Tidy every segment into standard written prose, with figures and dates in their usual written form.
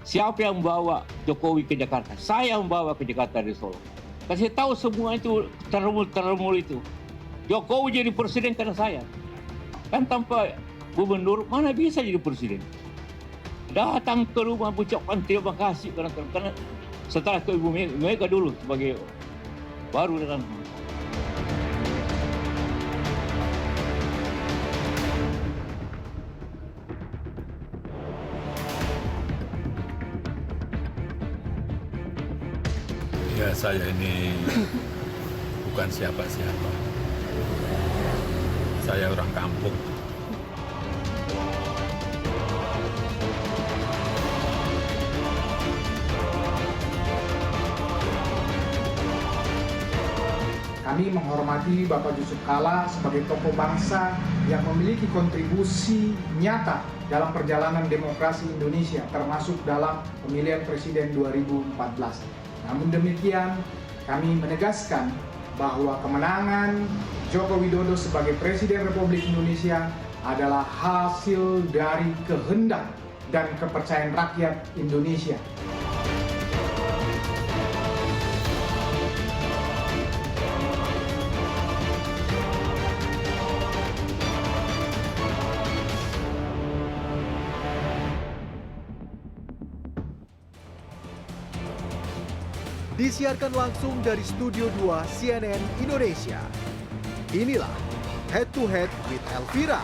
Siapa yang membawa Jokowi ke Jakarta? Saya membawa ke Jakarta dari Solo. Kasih tahu semua itu termul itu. Jokowi jadi presiden karena saya. Kan tanpa gubernur mana bisa jadi presiden? Datang ke rumah mengucapkan terima kasih karena setelah ke Ibu Mega dulu sebagai baru datang. Ya, saya ini bukan siapa-siapa. Saya orang kampung. Kami menghormati Bapak Yusuf Kalla sebagai tokoh bangsa yang memiliki kontribusi nyata dalam perjalanan demokrasi Indonesia, termasuk dalam pemilihan presiden 2014. Namun demikian, kami menegaskan bahwa kemenangan Joko Widodo sebagai Presiden Republik Indonesia adalah hasil dari kehendak dan kepercayaan rakyat Indonesia. Disiarkan langsung dari Studio 2 CNN Indonesia. Inilah Head to Head with Elvira.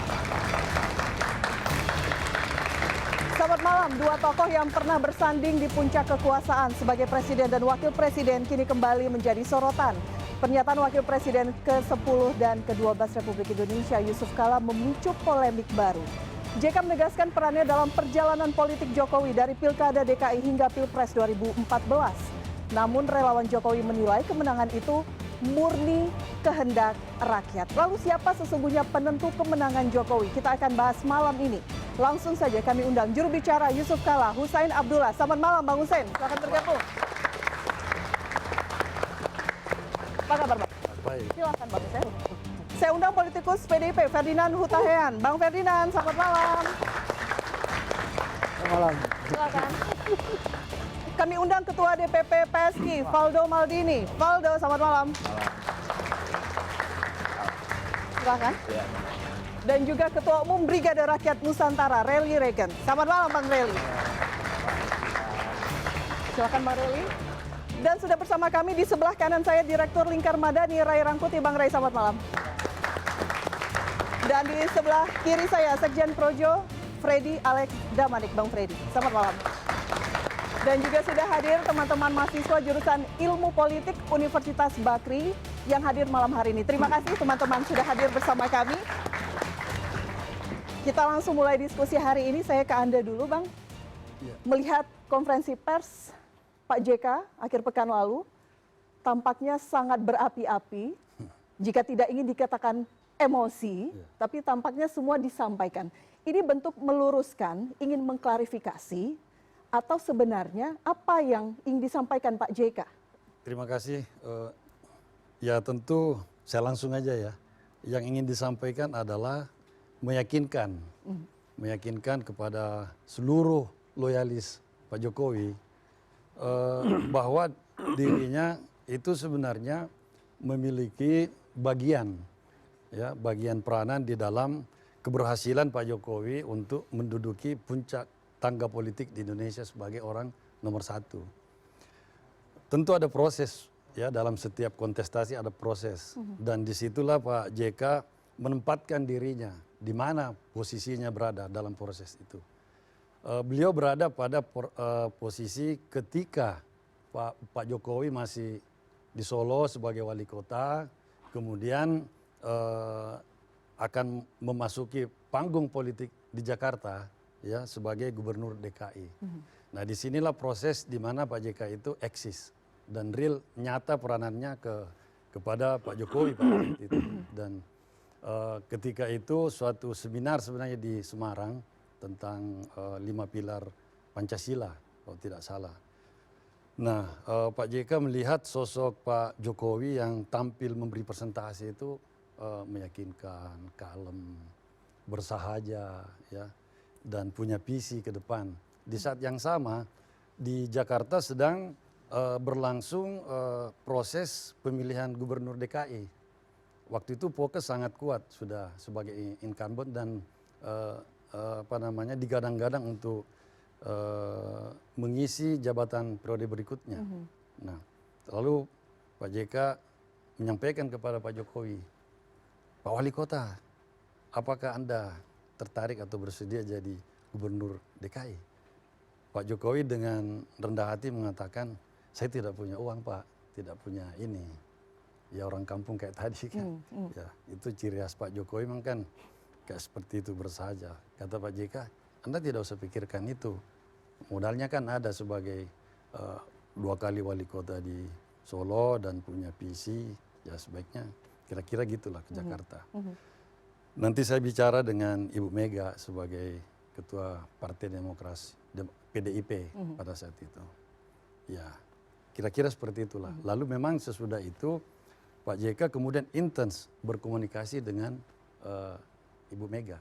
Selamat malam, dua tokoh yang pernah bersanding di puncak kekuasaan sebagai presiden dan wakil presiden kini kembali menjadi sorotan. Pernyataan wakil presiden ke-10 dan ke-12 Republik Indonesia Yusuf Kalla memicu polemik baru. JK menegaskan perannya dalam perjalanan politik Jokowi dari Pilkada DKI hingga Pilpres 2014. Namun relawan Jokowi menilai kemenangan itu murni kehendak rakyat. Lalu siapa sesungguhnya penentu kemenangan Jokowi? Kita akan bahas malam ini. Langsung saja kami undang juru bicara Yusuf Kalla, Hussein Abdullah. Selamat malam Bang Hussein, silakan bergabung. Apa kabar Bang? Baik. Silakan Bang Hussein. Saya undang politikus PDIP Ferdinand Hutahean. Bang Ferdinand, selamat malam. Selamat malam. Silakan. Kami undang Ketua DPP PSI, Valdo Maldini. Valdo, selamat malam. Silakan. Dan juga Ketua Umum Brigade Rakyat Nusantara, Relly Regan. Selamat malam, Bang Relly. Silakan, Bang Relly. Dan sudah bersama kami di sebelah kanan saya Direktur Lingkar Madani, Ray Rangkuti. Bang Ray, selamat malam. Dan di sebelah kiri saya, Sekjen Projo, Freddy Alex Damanik. Bang Freddy, selamat malam. Dan juga sudah hadir teman-teman mahasiswa jurusan Ilmu Politik Universitas Bakri yang hadir malam hari ini. Terima kasih teman-teman sudah hadir bersama kami. Kita langsung mulai diskusi hari ini. Saya ke Anda dulu, Bang. Melihat konferensi pers Pak JK akhir pekan lalu, tampaknya sangat berapi-api. Jika tidak ingin dikatakan emosi, tapi tampaknya semua disampaikan. Ini bentuk meluruskan, ingin mengklarifikasi, atau sebenarnya apa yang ingin disampaikan Pak JK? Terima kasih. Ya tentu saya langsung aja ya. Yang ingin disampaikan adalah meyakinkan kepada seluruh loyalis Pak Jokowi bahwa dirinya itu sebenarnya memiliki bagian peranan di dalam keberhasilan Pak Jokowi untuk menduduki puncak tangga politik di Indonesia sebagai orang nomor satu. Tentu ada proses ya, dalam setiap kontestasi ada proses. Dan disitulah Pak JK menempatkan dirinya di mana posisinya berada dalam proses itu. Beliau berada pada posisi ketika Pak Jokowi masih di Solo sebagai wali kota, kemudian akan memasuki panggung politik di Jakarta ya sebagai gubernur DKI. Nah disinilah proses di mana Pak JK itu eksis dan real nyata peranannya kepada Pak Jokowi pada waktu itu. Dan ketika itu suatu seminar sebenarnya di Semarang tentang 5 pilar Pancasila kalau tidak salah. Nah Pak JK melihat sosok Pak Jokowi yang tampil memberi presentasi itu meyakinkan, kalem, bersahaja ya, dan punya visi ke depan. di saat yang sama di Jakarta sedang berlangsung proses pemilihan gubernur DKI. Waktu itu Poke sangat kuat sudah sebagai incumbent dan digadang-gadang untuk mengisi jabatan periode berikutnya. Nah, lalu Pak JK menyampaikan kepada Pak Jokowi, Pak Wali Kota, apakah Anda tertarik atau bersedia jadi gubernur DKI? Pak Jokowi dengan rendah hati mengatakan, saya tidak punya uang Pak, tidak punya ini. Ya orang kampung kayak tadi kan. Ya, itu ciri khas Pak Jokowi memang kan kayak seperti itu bersahaja. Kata Pak JK, Anda tidak usah pikirkan itu. Modalnya kan ada sebagai 2 kali wali kota di Solo dan punya visi, ya sebaiknya kira-kira gitulah ke Jakarta. Nanti saya bicara dengan Ibu Mega sebagai Ketua Partai Demokrasi, PDIP pada saat itu. Ya, kira-kira seperti itulah. Lalu memang sesudah itu Pak JK kemudian intens berkomunikasi dengan Ibu Mega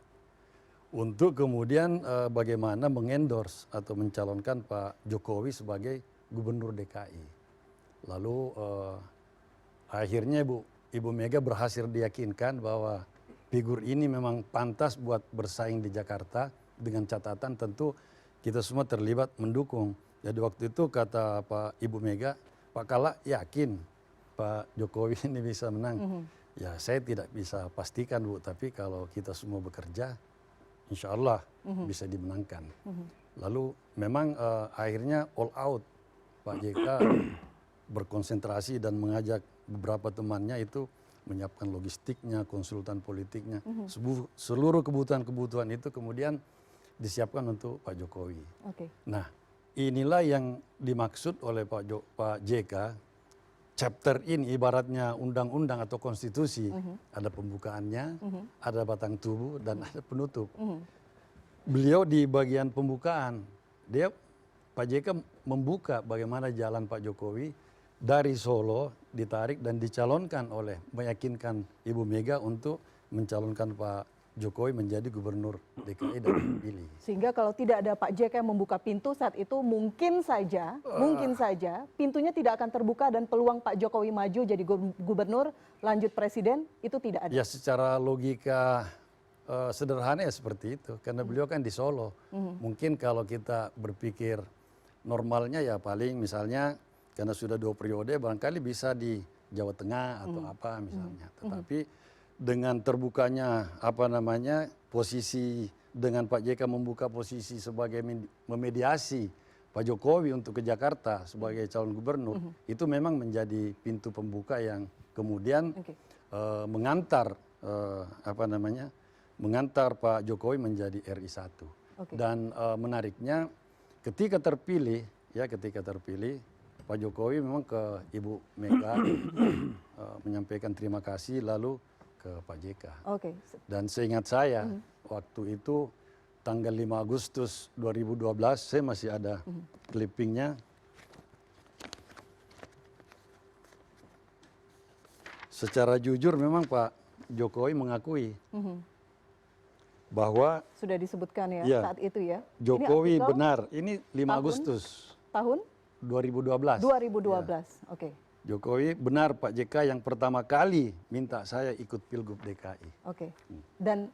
untuk kemudian bagaimana mengendorse atau mencalonkan Pak Jokowi sebagai gubernur DKI. Lalu akhirnya Ibu Mega berhasil diyakinkan bahwa figur ini memang pantas buat bersaing di Jakarta, dengan catatan tentu kita semua terlibat mendukung. Jadi waktu itu kata Pak Ibu Mega, Pak Kala yakin Pak Jokowi ini bisa menang. Ya saya tidak bisa pastikan Bu, tapi kalau kita semua bekerja, insya Allah bisa dimenangkan. Lalu memang akhirnya all out Pak JK berkonsentrasi dan mengajak beberapa temannya itu menyiapkan logistiknya, konsultan politiknya, seluruh kebutuhan-kebutuhan itu kemudian disiapkan untuk Pak Jokowi. Nah, inilah yang dimaksud oleh Pak JK. Chapter ini ibaratnya undang-undang atau konstitusi, ada pembukaannya, ada batang tubuh dan ada penutup. Beliau di bagian pembukaan, Pak JK membuka bagaimana jalan Pak Jokowi dari Solo ditarik dan dicalonkan meyakinkan Ibu Mega untuk mencalonkan Pak Jokowi menjadi gubernur DKI dan dipilih. Sehingga kalau tidak ada Pak JK yang membuka pintu saat itu mungkin saja pintunya tidak akan terbuka dan peluang Pak Jokowi maju jadi gubernur lanjut presiden itu tidak ada. Ya secara logika sederhana ya seperti itu karena beliau kan di Solo. Mungkin kalau kita berpikir normalnya ya paling misalnya karena sudah 2 periode barangkali bisa di Jawa Tengah atau apa misalnya. Tetapi dengan terbukanya posisi dengan Pak JK membuka posisi sebagai memediasi Pak Jokowi untuk ke Jakarta sebagai calon gubernur, itu memang menjadi pintu pembuka yang kemudian mengantar Pak Jokowi menjadi RI 1. Dan menariknya ketika terpilih Pak Jokowi memang ke Ibu Mega menyampaikan terima kasih lalu ke Pak JK. Dan seingat saya waktu itu tanggal 5 Agustus 2012 saya masih ada clippingnya. Secara jujur memang Pak Jokowi mengakui bahwa sudah disebutkan ya saat itu ya. Jokowi ini benar. Ini 5 Agustus. Tahun 2012. 2012. Oke. Jokowi benar Pak JK yang pertama kali minta saya ikut Pilgub DKI. Dan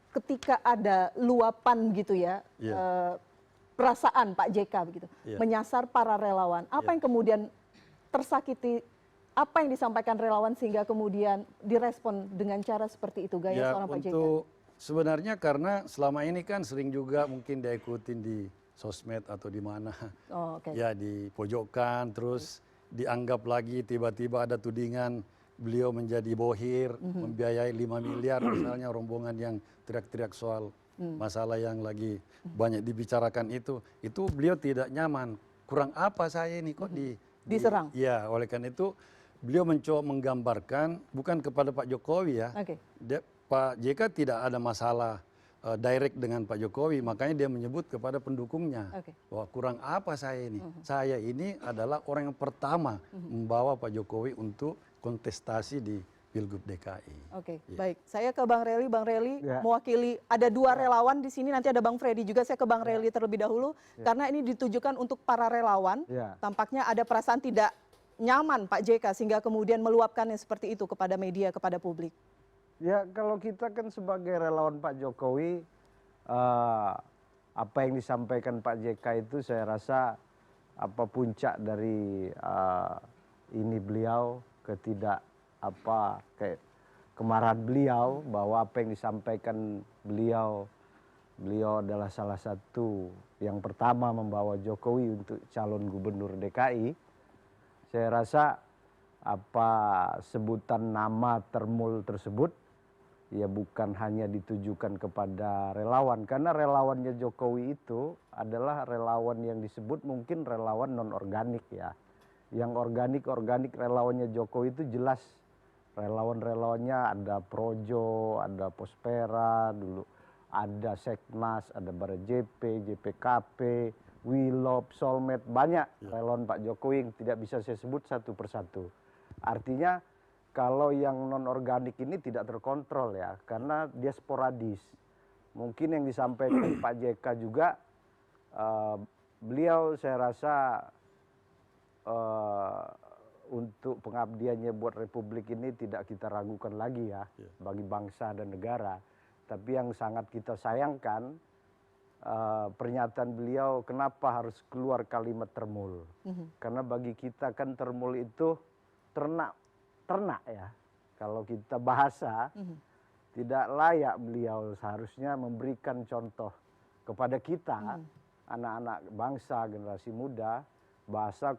ketika ada luapan gitu ya, perasaan Pak JK begitu, menyasar para relawan. Apa yang kemudian tersakiti, apa yang disampaikan relawan sehingga kemudian direspon dengan cara seperti itu gaya seorang Pak JK? Sebenarnya karena selama ini kan sering juga mungkin diikutin di sosmed atau di mana. Ya di pojokan terus dianggap lagi tiba-tiba ada tudingan beliau menjadi bohir, membiayai 5 miliar misalnya rombongan yang teriak-teriak soal masalah yang lagi banyak dibicarakan itu beliau tidak nyaman. Kurang apa saya ini kok diserang? Ya, oleh karena itu beliau mencoba menggambarkan bukan kepada Pak Jokowi ya. Pak JK tidak ada masalah direct dengan Pak Jokowi, makanya dia menyebut kepada pendukungnya bahwa kurang apa saya ini. Saya ini adalah orang yang pertama membawa Pak Jokowi untuk kontestasi di Pilgub DKI. Oke, Iya. baik. Saya ke Bang Reli. Bang Reli Ya. mewakili, ada dua relawan di sini, nanti ada Bang Freddy juga. Saya ke Bang Reli terlebih dahulu, Ya. karena ini ditujukan untuk para relawan. Ya. Tampaknya ada perasaan tidak nyaman Pak JK, sehingga kemudian meluapkannya seperti itu kepada media, kepada publik. Ya, kalau kita kan sebagai relawan Pak Jokowi, apa yang disampaikan Pak JK itu saya rasa puncak dari ini beliau kayak kemarahan beliau bahwa apa yang disampaikan beliau adalah salah satu yang pertama membawa Jokowi untuk calon gubernur DKI. Saya rasa sebutan nama Termul tersebut ya bukan hanya ditujukan kepada relawan, karena relawannya Jokowi itu adalah relawan yang disebut mungkin relawan non organik ya. Yang organik relawannya Jokowi itu jelas. Relawan-relawannya ada Projo, ada Pospera dulu, ada Seknas, ada Barajp, JPKP, Wilop, Solmed, banyak relawan Pak Jokowi yang tidak bisa saya sebut satu persatu. Artinya kalau yang non-organik ini tidak terkontrol ya, karena dia sporadis. Mungkin yang disampaikan Pak JK juga, beliau saya rasa untuk pengabdiannya buat Republik ini tidak kita ragukan lagi ya, bagi bangsa dan negara. Tapi yang sangat kita sayangkan, pernyataan beliau kenapa harus keluar kalimat termul. Karena bagi kita kan termul itu ternak ya. Kalau kita bahasa, tidak layak beliau seharusnya memberikan contoh kepada kita, anak-anak bangsa, generasi muda, bahasa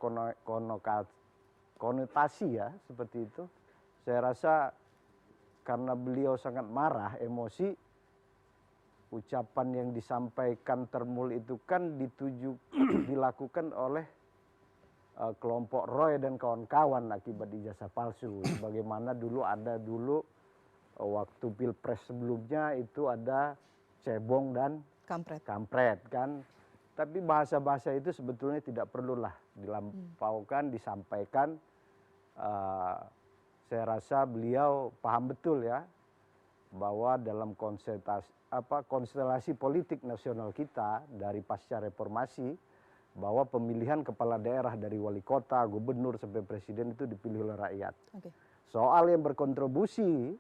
konotasi ya seperti itu. Saya rasa karena beliau sangat marah, emosi, ucapan yang disampaikan termul itu kan dilakukan oleh kelompok Roy dan kawan-kawan akibat ijazah palsu. Bagaimana dulu waktu Pilpres sebelumnya itu ada cebong dan kampret kan. Tapi bahasa-bahasa itu sebetulnya tidak perlulah dilampaukan, disampaikan. Saya rasa beliau paham betul ya bahwa dalam konstelasi politik nasional kita dari pasca reformasi, bahwa pemilihan kepala daerah dari wali kota, gubernur sampai presiden itu dipilih oleh rakyat. Soal yang berkontribusi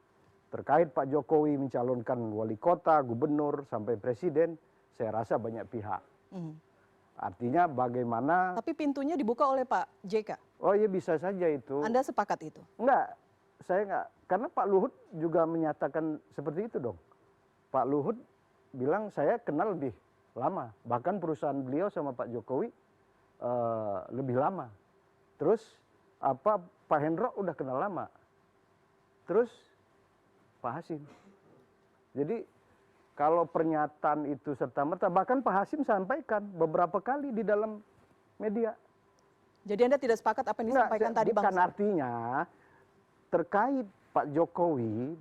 terkait Pak Jokowi mencalonkan wali kota, gubernur sampai presiden, saya rasa banyak pihak. Artinya bagaimana... Tapi pintunya dibuka oleh Pak JK. Oh iya bisa saja itu. Anda sepakat itu? Enggak, saya enggak. Karena Pak Luhut juga menyatakan seperti itu dong. Pak Luhut bilang saya kenal lebih lama. Bahkan perusahaan beliau sama Pak Jokowi lebih lama. Terus Pak Hendro udah kenal lama. Terus Pak Hasim. Jadi kalau pernyataan itu serta-merta, bahkan Pak Hasim sampaikan beberapa kali di dalam media. Jadi Anda tidak sepakat apa yang disampaikan tadi Bang? Bukan, artinya terkait Pak Jokowi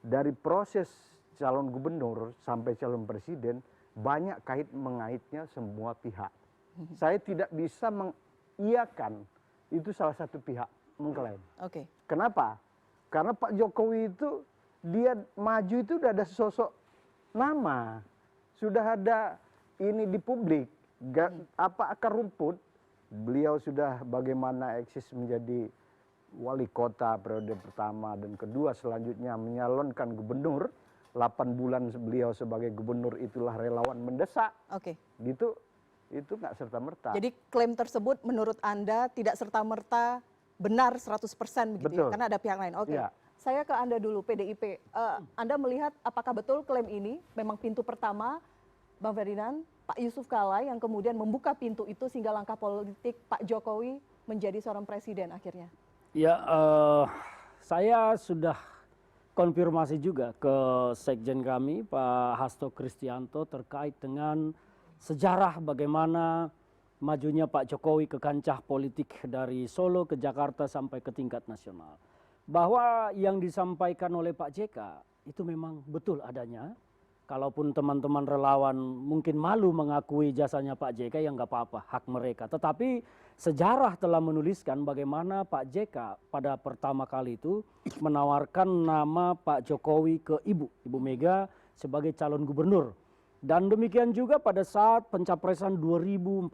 dari proses calon gubernur sampai calon presiden, banyak mengaitnya semua pihak. Saya tidak bisa mengiyakan itu salah satu pihak mengklaim. Kenapa? Karena Pak Jokowi itu dia maju itu udah ada sosok nama, sudah ada ini di publik, akar rumput, beliau sudah bagaimana eksis menjadi wali kota periode pertama dan kedua, selanjutnya menyalonkan gubernur, 8 bulan beliau sebagai gubernur itulah relawan mendesak. Gitu, itu nggak serta-merta. Jadi klaim tersebut menurut Anda tidak serta-merta benar 100% begitu ya? Karena ada pihak lain. Ya. Saya ke Anda dulu, PDIP. Anda melihat apakah betul klaim ini memang pintu pertama, Bang Ferdinand, Pak Yusuf Kalla yang kemudian membuka pintu itu sehingga langkah politik Pak Jokowi menjadi seorang presiden akhirnya? Ya, saya sudah konfirmasi juga ke sekjen kami, Pak Hasto Kristianto, terkait dengan sejarah bagaimana majunya Pak Jokowi ke kancah politik dari Solo ke Jakarta sampai ke tingkat nasional. Bahwa yang disampaikan oleh Pak JK itu memang betul adanya, Kalaupun teman-teman relawan mungkin malu mengakui jasanya Pak JK, ya nggak apa-apa, hak mereka. Tetapi sejarah telah menuliskan bagaimana Pak JK pada pertama kali itu menawarkan nama Pak Jokowi ke Ibu Mega sebagai calon gubernur. Dan demikian juga pada saat pencapresan 2014.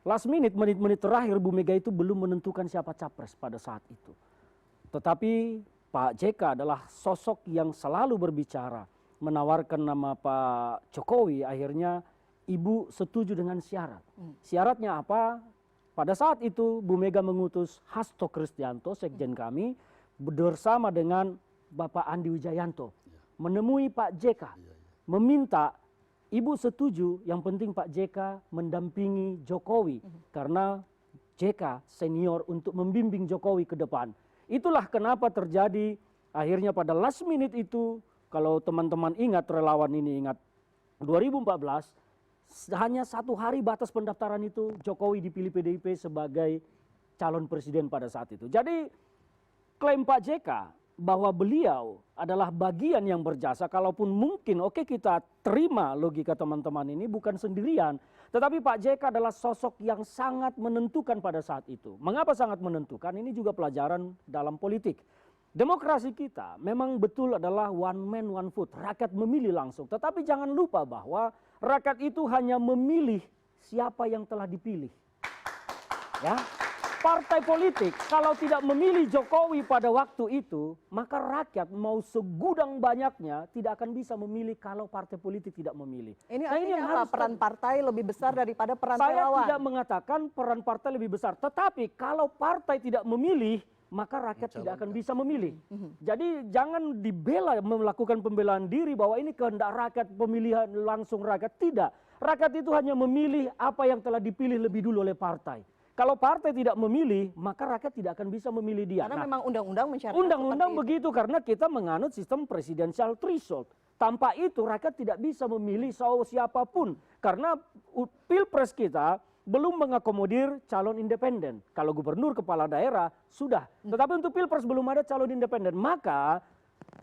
Last minute, menit-menit terakhir Bu Mega itu belum menentukan siapa capres pada saat itu. Tetapi Pak JK adalah sosok yang selalu berbicara, menawarkan nama Pak Jokowi, akhirnya Ibu setuju dengan syarat. Syaratnya apa? Pada saat itu Bu Mega mengutus Hasto Kristianto, sekjen kami, bersama dengan Bapak Andi Wijayanto, menemui Pak JK, meminta Ibu setuju, yang penting Pak JK mendampingi Jokowi, karena JK senior untuk membimbing Jokowi ke depan. Itulah kenapa terjadi akhirnya pada last minute itu. Kalau teman-teman ingat, relawan ini ingat, 2014 hanya 1 hari batas pendaftaran itu Jokowi dipilih PDIP sebagai calon presiden pada saat itu. Jadi klaim Pak JK bahwa beliau adalah bagian yang berjasa, kalaupun mungkin oke kita terima logika teman-teman ini bukan sendirian. Tetapi Pak JK adalah sosok yang sangat menentukan pada saat itu. Mengapa sangat menentukan? Ini juga pelajaran dalam politik. Demokrasi kita memang betul adalah one man one vote, rakyat memilih langsung. Tetapi jangan lupa bahwa rakyat itu hanya memilih siapa yang telah dipilih. Ya, partai politik kalau tidak memilih Jokowi pada waktu itu, maka rakyat mau segudang banyaknya tidak akan bisa memilih kalau partai politik tidak memilih. Ini artinya apa? Peran partai lebih besar daripada peran relawan? Saya tidak mengatakan peran partai lebih besar, tetapi kalau partai tidak memilih, maka rakyat tidak akan bisa memilih. Jadi jangan dibela melakukan pembelaan diri bahwa ini kehendak rakyat, pemilihan langsung rakyat. Tidak. Rakyat itu hanya memilih apa yang telah dipilih lebih dulu oleh partai. Kalau partai tidak memilih, maka rakyat tidak akan bisa memilih dia. Karena memang undang-undang mensyaratkan undang-undang seperti begitu, karena kita menganut sistem presidensial threshold. Tanpa itu rakyat tidak bisa memilih siapapun. Karena pilpres kita belum mengakomodir calon independen. Kalau gubernur, kepala daerah sudah. Tetapi untuk pilpres belum ada calon independen. Maka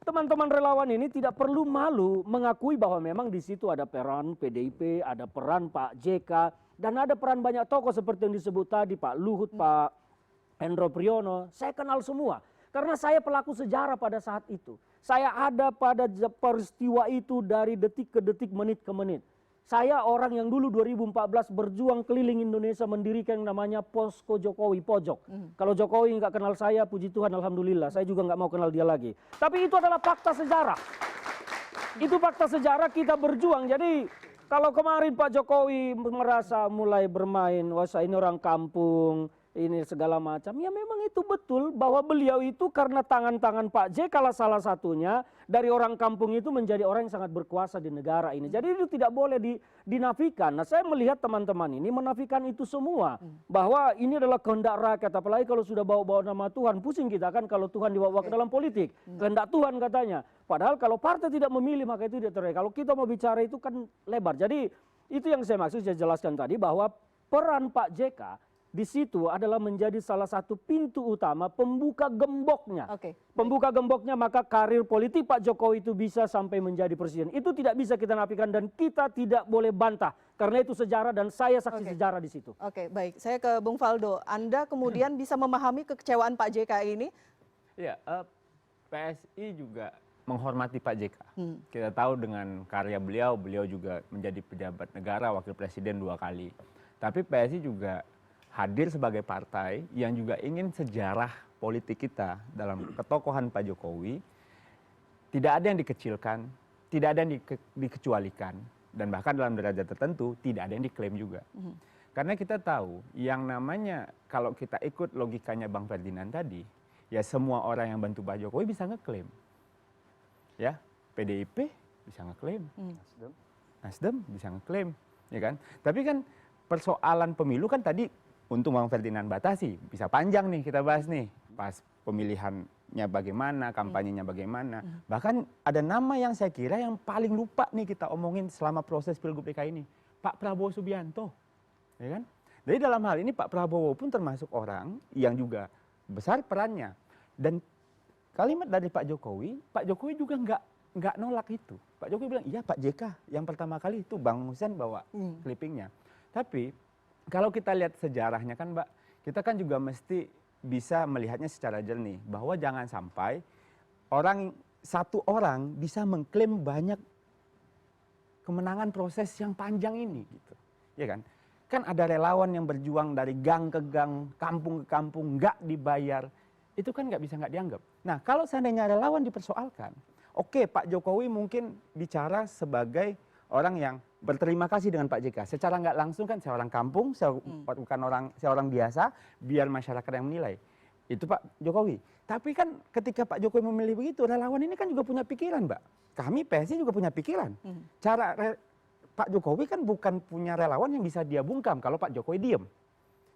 teman-teman relawan ini tidak perlu malu mengakui bahwa memang di situ ada peran PDIP, ada peran Pak JK, dan ada peran banyak tokoh seperti yang disebut tadi, Pak Luhut, Pak Hendro Priyono. Saya kenal semua. Karena saya pelaku sejarah pada saat itu. Saya ada pada peristiwa itu dari detik ke detik, menit ke menit. Saya orang yang dulu 2014 berjuang keliling Indonesia mendirikan yang namanya Posko Jokowi Pojok. Kalau Jokowi nggak kenal saya, puji Tuhan, alhamdulillah. Saya juga nggak mau kenal dia lagi. Tapi itu adalah fakta sejarah. Itu fakta sejarah, kita berjuang. Jadi kalau kemarin Pak Jokowi merasa mulai bermain, wah ini orang kampung, ini segala macam. Ya memang itu betul bahwa beliau itu karena tangan-tangan Pak JK salah satunya dari orang kampung itu menjadi orang yang sangat berkuasa di negara ini. Jadi itu tidak boleh dinafikan. Nah saya melihat teman-teman ini menafikan itu semua. Bahwa ini adalah kehendak rakyat. Apalagi kalau sudah bawa-bawa nama Tuhan. Pusing kita kan kalau Tuhan dibawa ke dalam politik. Kehendak Tuhan katanya. Padahal kalau partai tidak memilih maka itu tidak terjadi. Kalau kita mau bicara itu kan lebar. Jadi itu yang saya maksud, saya jelaskan tadi bahwa peran Pak JK di situ adalah menjadi salah satu pintu utama pembuka gemboknya. Pembuka gemboknya, maka karir politik Pak Jokowi itu bisa sampai menjadi presiden. Itu tidak bisa kita nafikan dan kita tidak boleh bantah. Karena itu sejarah dan saya saksi sejarah di situ. Oke, baik. Saya ke Bung Faldo. Anda kemudian bisa memahami kekecewaan Pak JK ini? Ya, PSI juga menghormati Pak JK. Kita tahu dengan karya beliau juga menjadi pejabat negara, wakil presiden 2 kali. Tapi PSI juga hadir sebagai partai yang juga ingin sejarah politik kita dalam ketokohan Pak Jokowi tidak ada yang dikecilkan, tidak ada yang dikecualikan, dan bahkan dalam derajat tertentu tidak ada yang diklaim juga. Karena kita tahu yang namanya kalau kita ikut logikanya Bang Ferdinand tadi, ya semua orang yang bantu Pak Jokowi bisa ngeklaim. Ya, PDIP bisa ngeklaim, Nasdem bisa ngeklaim, ya kan? Tapi kan persoalan pemilu kan tadi untuk Bang Ferdinand batasi, bisa panjang nih kita bahas nih, pas pemilihannya bagaimana, kampanyenya bagaimana. Bahkan ada nama yang saya kira yang paling lupa nih kita omongin selama proses Pilgub DKI ini, Pak Prabowo Subianto, ya kan? Jadi dalam hal ini Pak Prabowo pun termasuk orang yang juga besar perannya. Dan kalimat dari Pak Jokowi juga nggak nolak itu. Pak Jokowi bilang, iya Pak JK yang pertama kali itu Bang Hussein bawa clippingnya. Tapi kalau kita lihat sejarahnya kan Mbak, kita kan juga mesti bisa melihatnya secara jernih. Bahwa jangan sampai satu orang bisa mengklaim banyak kemenangan proses yang panjang ini. Gitu. Ya kan? Kan ada relawan yang berjuang dari gang ke gang, kampung ke kampung, nggak dibayar. Itu kan nggak bisa nggak dianggap. Nah kalau seandainya relawan dipersoalkan, oke Pak Jokowi mungkin bicara sebagai orang yang berterima kasih dengan Pak JK. Secara nggak langsung kan saya orang kampung, saya orang biasa, biar masyarakat yang menilai. Itu Pak Jokowi. Tapi kan ketika Pak Jokowi memilih begitu, relawan ini kan juga punya pikiran Mbak. Kami PSI juga punya pikiran. Pak Jokowi kan bukan punya relawan yang bisa dia bungkam kalau Pak Jokowi diem.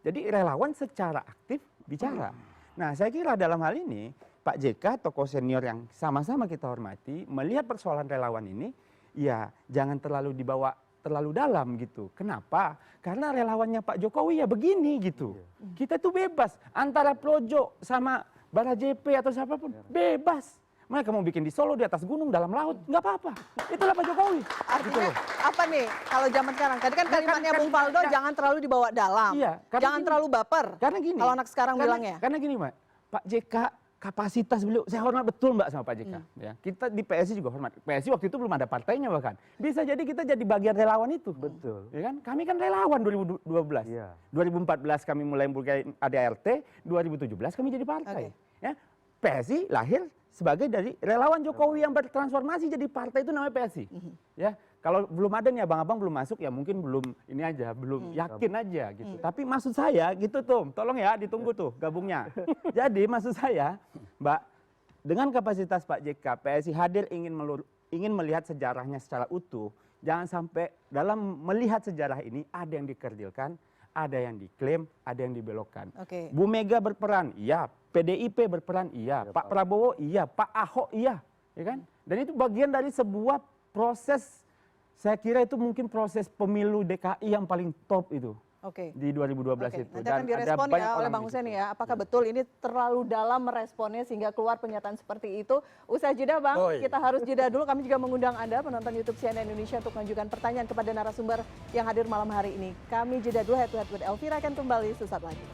Jadi relawan secara aktif bicara. Nah saya kira dalam hal ini Pak JK tokoh senior yang sama-sama kita hormati melihat persoalan relawan ini ya jangan terlalu dibawa terlalu dalam gitu. Kenapa? Karena relawannya Pak Jokowi ya begini gitu. Kita tuh bebas antara Projo sama Bara JP atau siapapun bebas. Mereka mau bikin di Solo, di atas gunung, dalam laut, nggak apa-apa. Itulah Pak Jokowi. Artinya apa nih kalau zaman sekarang? Tadi kan kalimatnya Bung Faldo jangan terlalu dibawa dalam. Iya, jangan gini, terlalu baper. Karena gini. Kalau anak sekarang bilangnya. Karena gini Mbak, Pak JK kapasitas beliau, saya hormat betul Mbak sama Pak JK. Ya, kita di PSI juga hormat. PSI waktu itu belum ada partainya bahkan. Bisa jadi kita jadi bagian relawan itu. Betul. Ya kan? Kami kan relawan 2012. Iya. 2014 kami mulai ADART, 2017 kami jadi partai. Ya, PSI lahir sebagai dari relawan Jokowi yang bertransformasi jadi partai itu namanya PSI. Ya, kalau belum ada nih abang-abang belum masuk ya mungkin belum ini aja, belum yakin aja gitu. Tapi maksud saya gitu tuh, tolong ya ditunggu tuh gabungnya. Jadi maksud saya, Mbak, dengan kapasitas Pak JK, PSI hadir ingin melihat sejarahnya secara utuh. Jangan sampai dalam melihat sejarah ini ada yang dikerdilkan, ada yang diklaim, ada yang dibelokkan. Bu Mega berperan, iya. PDIP berperan, iya. Pak Prabowo, iya. Pak Ahok, iya. Ya kan? Dan itu bagian dari sebuah proses, saya kira itu mungkin proses pemilu DKI yang paling top itu. Di 2012 itu. Nanti akan direspon ya oleh Bang Hussein ya. Apakah betul ini terlalu dalam meresponnya sehingga keluar pernyataan seperti itu? Usai jeda Bang, kita harus jeda dulu. Kami juga mengundang Anda penonton YouTube CNN Indonesia untuk mengajukan pertanyaan kepada narasumber yang hadir malam hari ini. Kami jeda dulu, Head to Head with Elvira akan kembali sesaat lagi.